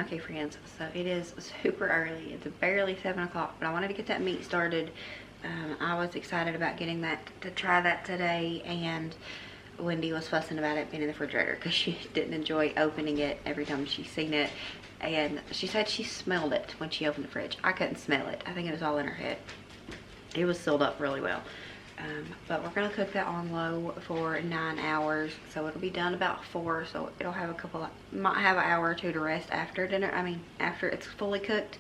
Okay friends, so it is super early. It's barely 7 o'clock, but I wanted to get that meat started. I was excited about getting that, to try that today, and Wendy was fussing about it being in the refrigerator because she didn't enjoy opening it every time she's seen it. And she said she smelled it when she opened the fridge. I couldn't smell it. I think it was all in her head. It was sealed up really well. But we're gonna cook that on low for 9 hours, so it'll be done about 4. So it'll have might have an hour or 2 to rest after dinner. I mean, after it's fully cooked.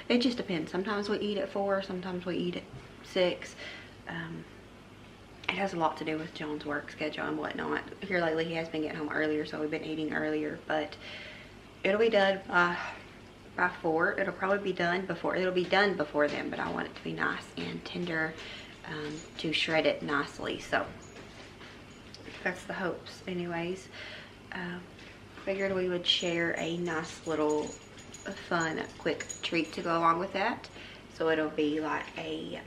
It just depends. Sometimes we eat at 4, sometimes we eat at 6. It has a lot to do with John's work schedule and whatnot. Here lately, he has been getting home earlier, so we've been eating earlier. But it'll be done by 4. It'll probably be done before. It'll be done before then, but I want it to be nice and tender. To shred it nicely, so that's the hopes. Anyways, figured we would share a nice little fun quick treat to go along with that. So it'll be like a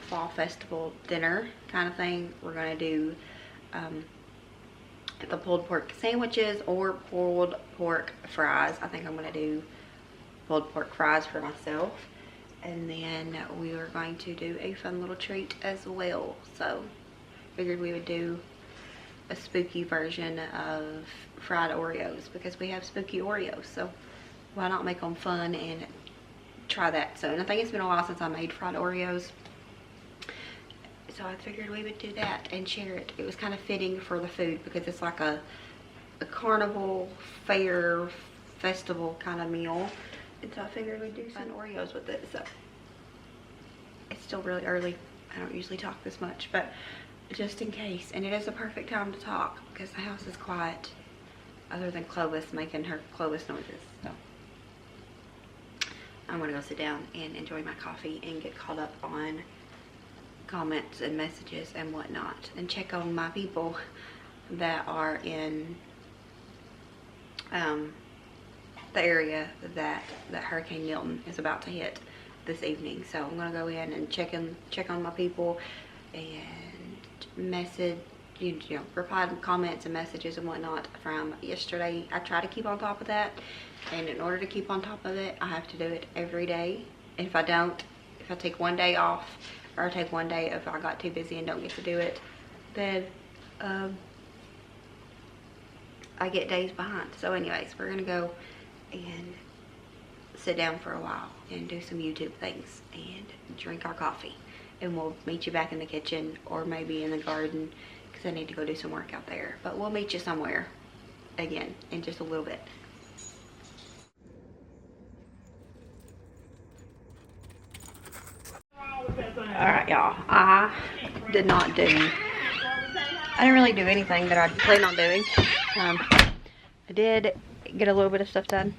fall festival dinner kind of thing. We're gonna do the pulled pork sandwiches or pulled pork fries. I think I'm gonna do pulled pork fries for myself. And then we are going to do a fun little treat as well. So figured we would do a spooky version of fried Oreos because we have spooky Oreos. So why not make them fun and try that? So, and I think it's been a while since I made fried Oreos. So I figured we would do that and share it. It was kind of fitting for the food because it's like a carnival fair festival kind of meal. And so I figured we'd do some Oreos with it. So it's still really early. I don't usually talk this much, but just in case. And it is a perfect time to talk because the house is quiet other than Clovis making her Clovis noises. So I'm gonna go sit down and enjoy my coffee and get caught up on comments and messages and whatnot, and check on my people that are in the area that Hurricane Milton is about to hit this evening. So I'm gonna go in and check on my people and message, reply to comments and messages and whatnot from yesterday. I try to keep on top of that, and in order to keep on top of it, I have to do it every day. And if I don't, if I take one day off, or I take one day if I got too busy and don't get to do it, then I get days behind. So anyways, we're gonna go and sit down for a while and do some YouTube things and drink our coffee, and we'll meet you back in the kitchen or maybe in the garden because I need to go do some work out there. But we'll meet you somewhere again in just a little bit. Alright y'all, I didn't really do anything that I planned on doing. I did get a little bit of stuff done,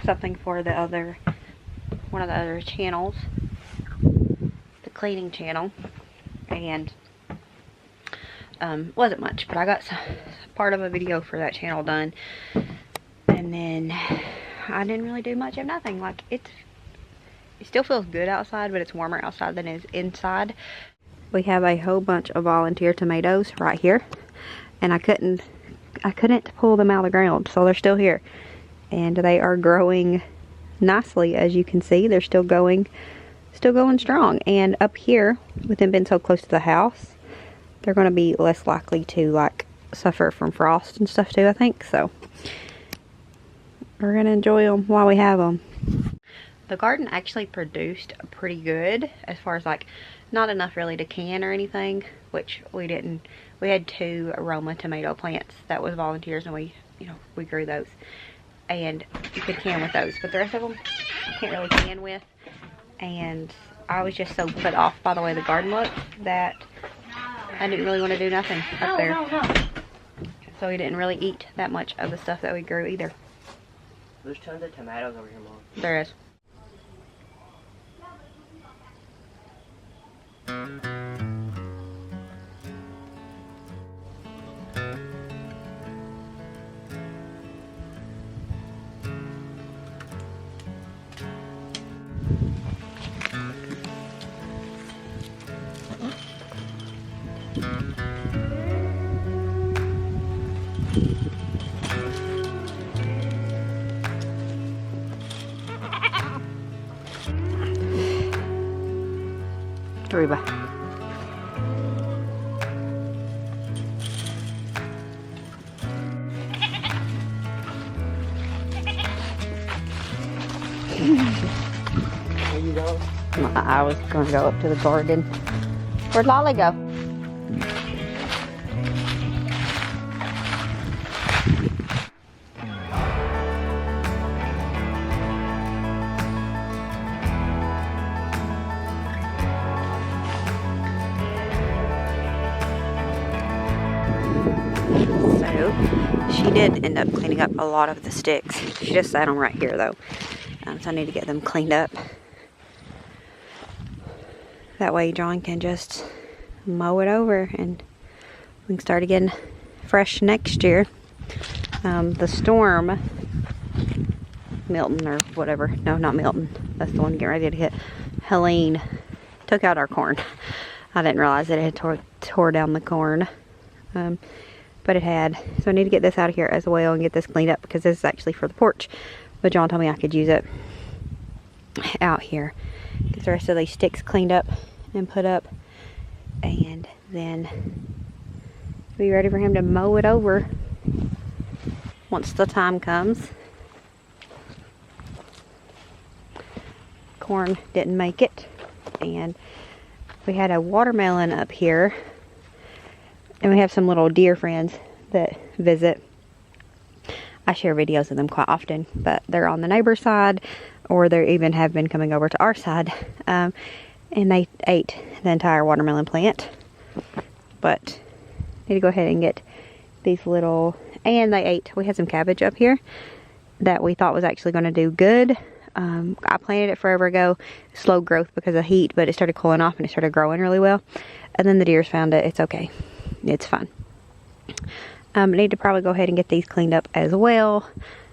something for one of the other channels, the cleaning channel, and wasn't much, but I got part of a video for that channel done. And then I didn't really do much of nothing. Like it still feels good outside, but it's warmer outside than it is inside. We have a whole bunch of volunteer tomatoes right here, and I couldn't pull them out of the ground, so they're still here, and they are growing nicely. As you can see, they're still going strong. And up here, with them being so close to the house, they're going to be less likely to like suffer from frost and stuff too, I think. So we're going to enjoy them while we have them. The garden actually produced pretty good, as far as like not enough really to can or anything, which we didn't. We had 2 aroma tomato plants that was volunteers, and we grew those, and you could can with those, but the rest of them you can't really can with. And I was just so put off by the way the garden looked that I didn't really want to do nothing up there. So we didn't really eat that much of the stuff that we grew either. There's tons of tomatoes over here, Mom. There is. ℂ𝕠𝕝𝕝𝕒𝕟𝕠 Where you going? I was gonna go up to the garden. Where'd Lolly go? So she did end up cleaning up a lot of the sticks. She just sat them right here though. So I need to get them cleaned up. That way John can just mow it over and we can start again fresh next year. The storm, Milton or whatever, no, not Milton, that's the one getting ready to hit, Helene, took out our corn. I didn't realize that it had tore down the corn, but it had. So I need to get this out of here as well and get this cleaned up because this is actually for the porch. But John told me I could use it out here. Get the rest of these sticks cleaned up and put up, and then be ready for him to mow it over once the time comes. Corn didn't make it, and we had a watermelon up here, and we have some little deer friends that visit. I share videos of them quite often, but they're on the neighbor's side, or they even have been coming over to our side, and they ate the entire watermelon plant. But need to go ahead and get these little, and they ate, we had some cabbage up here that we thought was actually going to do good. I planted it forever ago, slow growth because of heat, but it started cooling off and it started growing really well. And then the deers found it. It's okay, it's fine. I need to probably go ahead and get these cleaned up as well.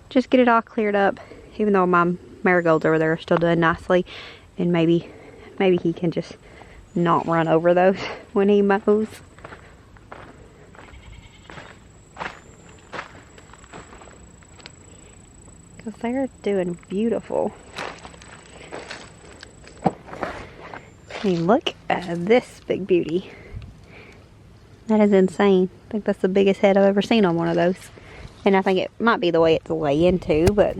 Just get it all cleared up, even though my marigolds over there are still doing nicely. And maybe he can just not run over those when he mows. Because they're doing beautiful. I mean, look at this big beauty. That is insane. I think that's the biggest head I've ever seen on one of those. And I think it might be the way it's laying too, but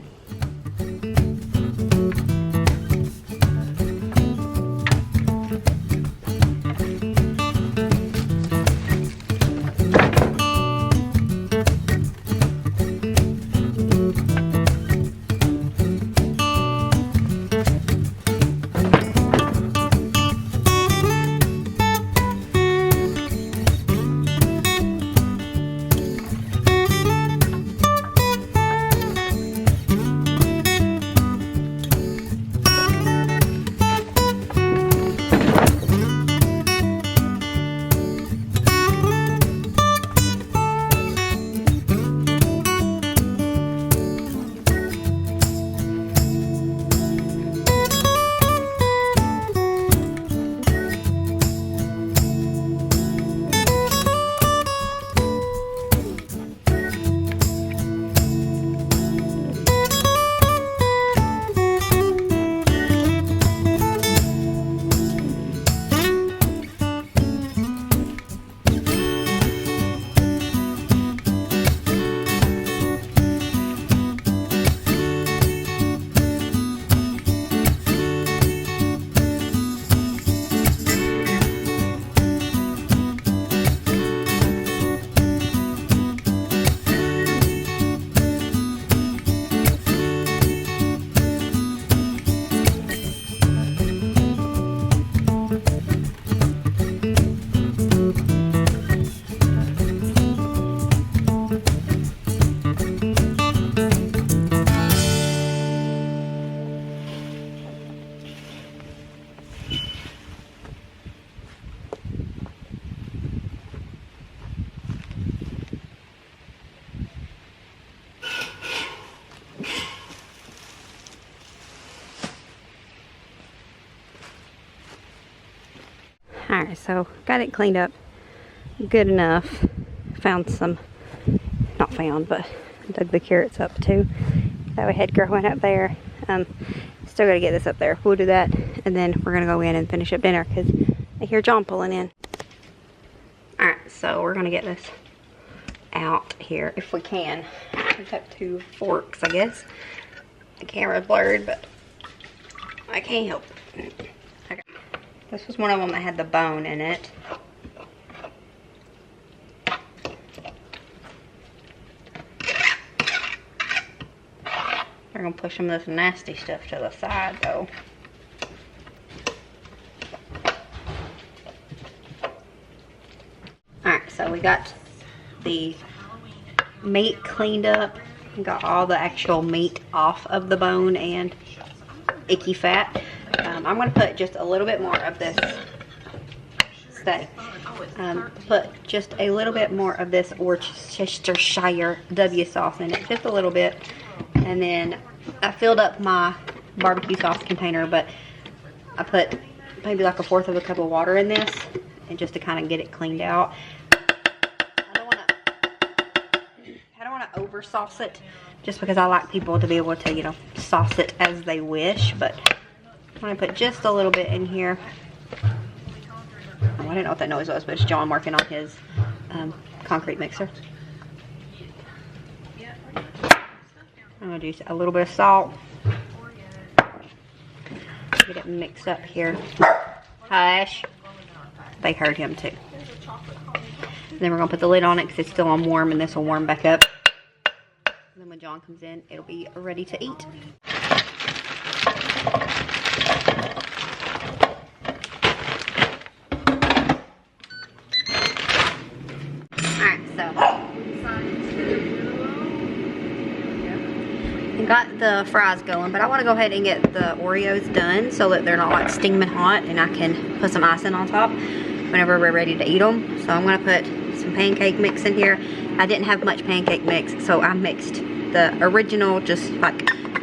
alright, so got it cleaned up good enough. Found some, not found, but dug the carrots up too that we had growing up there. Still gotta get this up there. We'll do that, and then we're gonna go in and finish up dinner because hear John pulling in. Alright, so we're gonna get this out here if we can. We have 2 forks, I guess. The camera's blurred, but I can't help it. Okay. This was one of them that had the bone in it. They're gonna push some of this nasty stuff to the side though. Alright, so we got the meat cleaned up. We got all the actual meat off of the bone and icky fat. I'm going to put just a little bit more of this, put just a little bit more of this Worcestershire W sauce in it, just a little bit. And then I filled up my barbecue sauce container, but I put maybe like 1/4 of a cup of water in this, and just to kind of get it cleaned out. I don't want to over sauce it, just because I like people to be able to, you know, sauce it as they wish. But I'm going to put just a little bit in here. Oh, I didn't know what that noise was, but it's John working on his concrete mixer. I'm going to do a little bit of salt. Get it mixed up here. Hush. They heard him too. And then we're going to put the lid on it because it's still on warm, and this will warm back up. And then when John comes in, it'll be ready to eat. Alright, so I got the fries going, but I want to go ahead and get the Oreos done so that they're not like steaming hot, and I can put some icing on top whenever we're ready to eat them. So I'm going to put some pancake mix in here. I didn't have much pancake mix, so I mixed the original, just like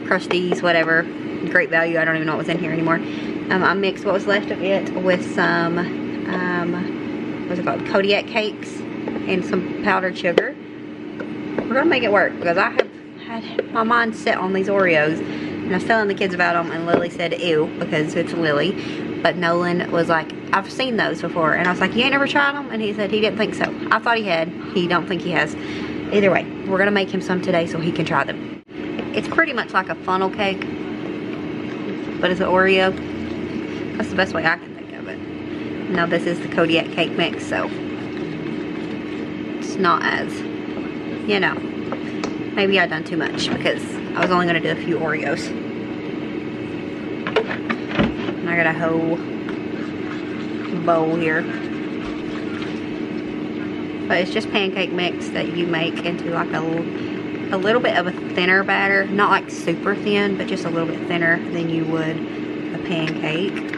Krusteaz, whatever, great value, I don't even know what was in here anymore. I mixed what was left of it with some, what's it called, Kodiak cakes and some powdered sugar. We're going to make it work because I have had my mind set on these Oreos, and I was telling the kids about them, and Lily said ew because it's Lily, but Nolan was like, I've seen those before, and I was like, you ain't never tried them? And he said he didn't think so. I thought he had. He don't think he has. Either way, we're gonna make him some today so he can try them. It's pretty much like a funnel cake, but it's an Oreo. That's the best way I can think of it. Now this is the Kodiak cake mix, so it's not as, you know, maybe I done too much because I was only gonna do a few Oreos. And I got a whole bowl here. But it's just pancake mix that you make into like a little bit of a thinner batter. Not like super thin, but just a little bit thinner than you would a pancake.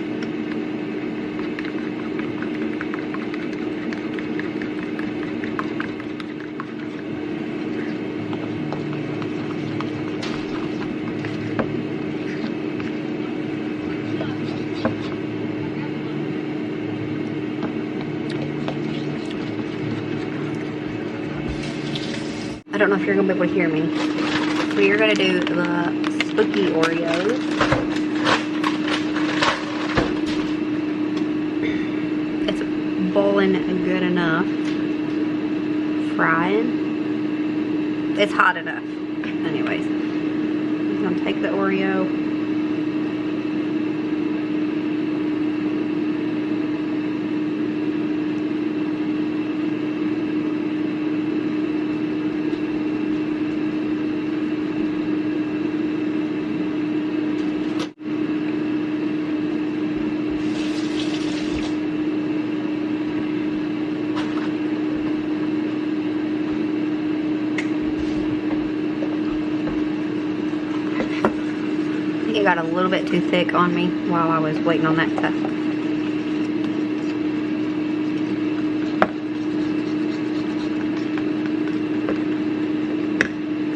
I don't know if you're going to be able to hear me. We are going to do the spooky Oreos. It's boiling good enough. Frying. It's hot enough. Anyways, I'm going to take the Oreo. It got a little bit too thick on me while I was waiting on that to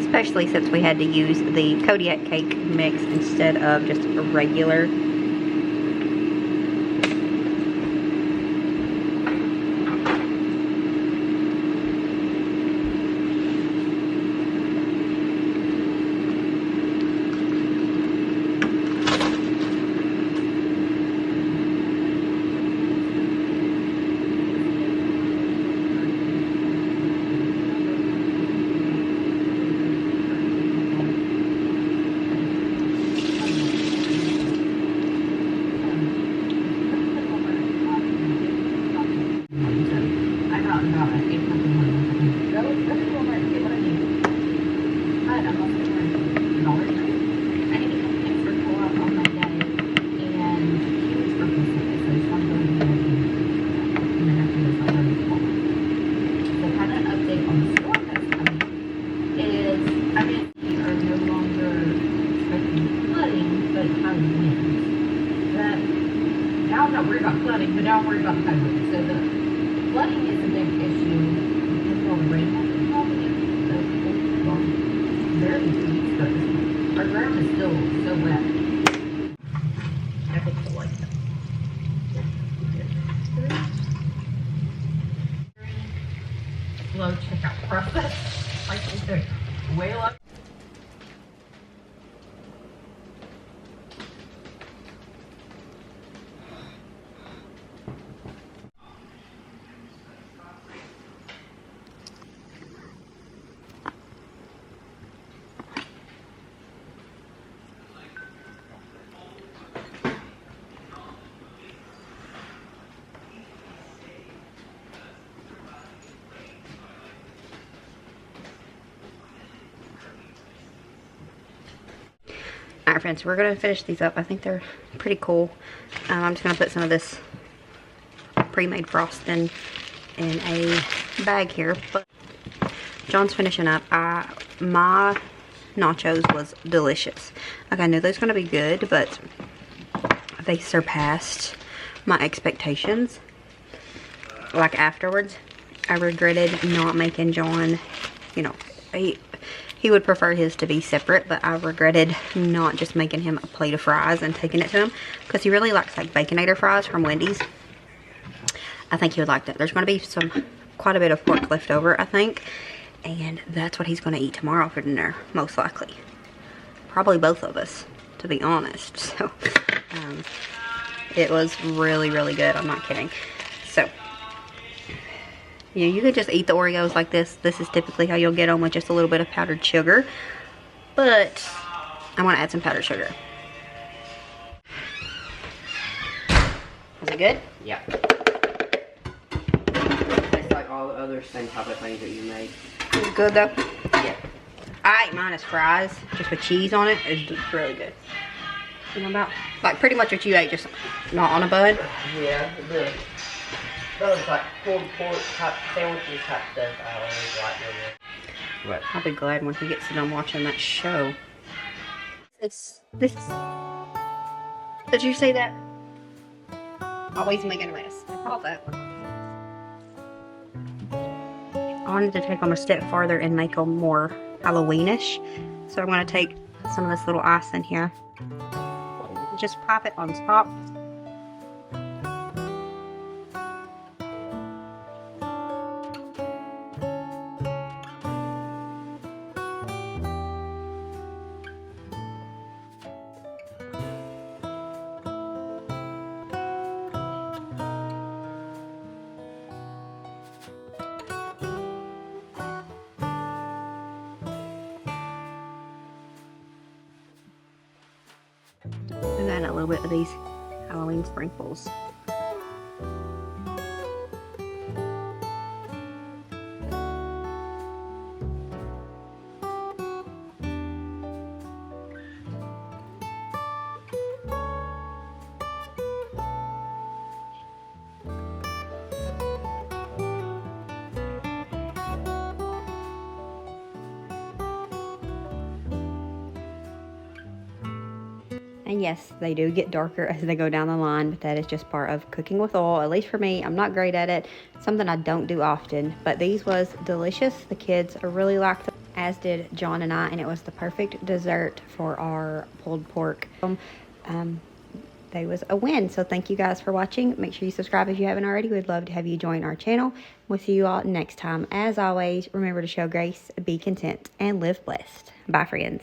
especially since we had to use the Kodiak cake mix instead of just a regular. process. Like, they're way up. Alright friends, we're going to finish these up. I think they're pretty cool. I'm just going to put some of this pre-made frosting in a bag here. But John's finishing up. My nachos was delicious. Like, I knew they was going to be good, but they surpassed my expectations. Like, afterwards, I regretted not making John, you know, he would prefer his to be separate, but I regretted not just making him a plate of fries and taking it to him, because he really likes like Baconator fries from Wendy's. I think he would like that. There's going to be quite a bit of pork left over, I think, and that's what he's going to eat tomorrow for dinner, most likely. Probably both of us, to be honest. So, it was really, really good. I'm not kidding. So, yeah, you could just eat the Oreos like this. This is typically how you'll get them, with just a little bit of powdered sugar. But I want to add some powdered sugar. Was it good? Yeah. It's like all the other same type of things that you made. It was good though? Yeah. I ate mine as fries, just with cheese on it. It's really good. You know about? Like pretty much what you ate, just not on a bun. Yeah, those like pulled pork type sandwiches type stuff I always like doing that. What? I'll be glad when he gets done watching that show. This. Did you say that? Always making a mess. I call that one. I wanted to take them a step farther and make them more Halloweenish. So I'm going to take some of this little ice in here. Just pop it on top. And then a little bit of these Halloween sprinkles. And yes, they do get darker as they go down the line, but that is just part of cooking with oil. At least for me, I'm not great at it. Something I don't do often, but these was delicious. The kids really liked them, as did John and I, and it was the perfect dessert for our pulled pork. They was a win. So thank you guys for watching. Make sure you subscribe if you haven't already. We'd love to have you join our channel. We'll see you all next time. As always, remember to show grace, be content, and live blessed. Bye, friends.